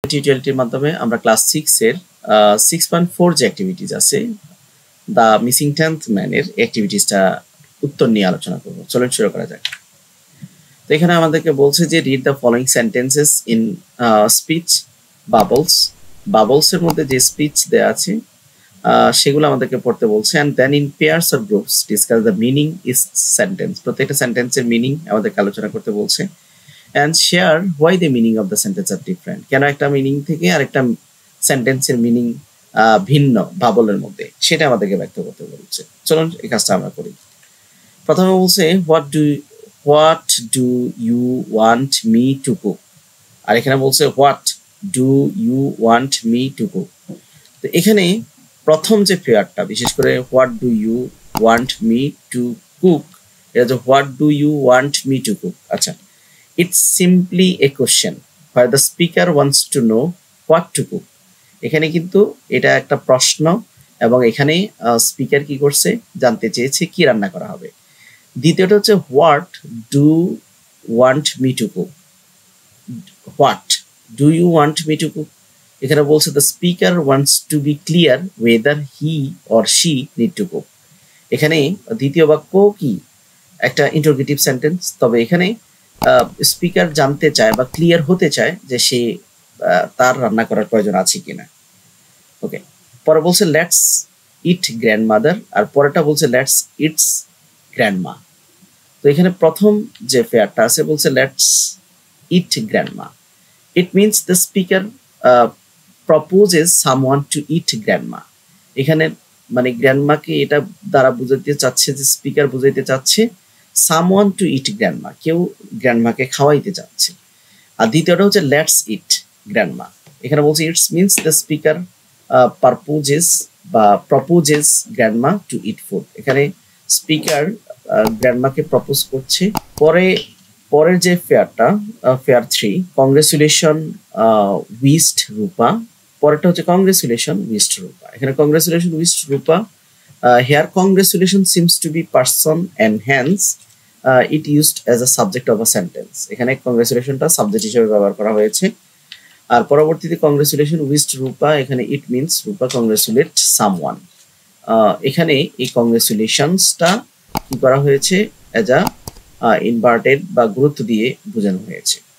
টিউটোরিয়ালটির মাধ্যমে আমরা ক্লাস 6 এর 6.4 যে অ্যাক্টিভিটিস আছে দা মিসিং 10th ম্যানের অ্যাক্টিভিটিসটা উত্তর নিয়ে আলোচনা করব। চলুন শুরু করা যাক। তো এখানে আমাদেরকে বলছে যে read the following sentences in speech bubbles. Bubbles এর মধ্যে যে স্পিচ দেয়া আছে সেগুলো আমাদেরকে পড়তে বলছে, and then in pairs or groups discuss the meaning is sentence. প্রত্যেকটা সেন্টেন্সের মিনিং আমাদেরকে আলোচনা করতে বলছে। and share why the meaning of the sentence are different. কেন একটা মিনিং থেকে আরেকটা সেন্টেন্সের মিনিং ভিন্ন বাবলের মধ্যে, সেটা আমাদেরকে ব্যক্ত করতে বলছে। চলুন এই কাজটা আমরা করি। প্রথমে বলছে what do you want me to cook, আর এখানে বলছে what do you want me to cook. তো এখানে প্রথম যে পেয়ারটা, বিশেষ করে what do you want me to cook, এটা যে what do you want me to cook. আচ্ছা, it's simply a question where the speaker wants to know what to cook. এখানে কিন্তু এটা একটা প্রশ্ন এবং এখানে স্পিকার কি করছে, জানতে চেয়েছে কি রান্না করা হবে। দ্বিতীয়টা হচ্ছে what do want me to cook, what do you want me to cook. এখানে বলছে the speaker wants to be clear whether he or she need to cook. এখানে দ্বিতীয় বাক্য কি, একটা ইন্টারোগেটিভ সেন্টেন্স, তবে এখানে স্পিকার জানতে চায় বা ক্লিয়ার হতে চায় যে সে তার রান্না করার প্রয়োজন আছে কিনা। ওকে, পরে বলছে লেটস ইট গ্র্যান্ডমাদার, আর পরেরটা বলছে লেটস ইটস গ্র্যান্ডমা। তো এখানে প্রথম যে পেয়ারটা আছে বলছে let's eat grandma. It means the speaker proposes someone to it grandma. এখানে মানে গ্র্যান্ডমাকে এটা দ্বারা বুঝাইতে চাচ্ছে, যে স্পিকার বুঝাইতে চাচ্ছে someone to eat grandma, কেউ গ্র্যান্ডমাকে খাওয়াইতে যাচ্ছে। আর দ্বিতীয়টা হচ্ছে লেটস ইট গ্র্যান্ডমা। এখানে বলছে it's means the speaker proposes grandma to eat food. এখানে স্পিকার গ্র্যান্ডমাকে প্রপোজ করছে। পরের যে ফেয়ারটা, ফেয়ার 3, কংগ্রেচুলেশন উইশড রূপা। পরেরটা হচ্ছে কংগ্রেচুলেশন উইশড রূপা। এখানে congratulation wished Rupa, here congratulation seems to be person and hence it used as a subject of a sentence. এখানে কংগ্রেচুলেশনটা সাবজেক্ট হিসেবে ব্যবহার করা হয়েছে। আর পরবর্তীতে কংগ্রেচুলেশন উইশড রূপা, এখানে it means Rupa congratulate someone. এখানে এই কংগ্রেচুলেশনসটা কি করা হয়েছে, অ্যাজ আ ইনভার্টেড বা গুরুত্ব দিয়ে বোঝানো হয়েছে।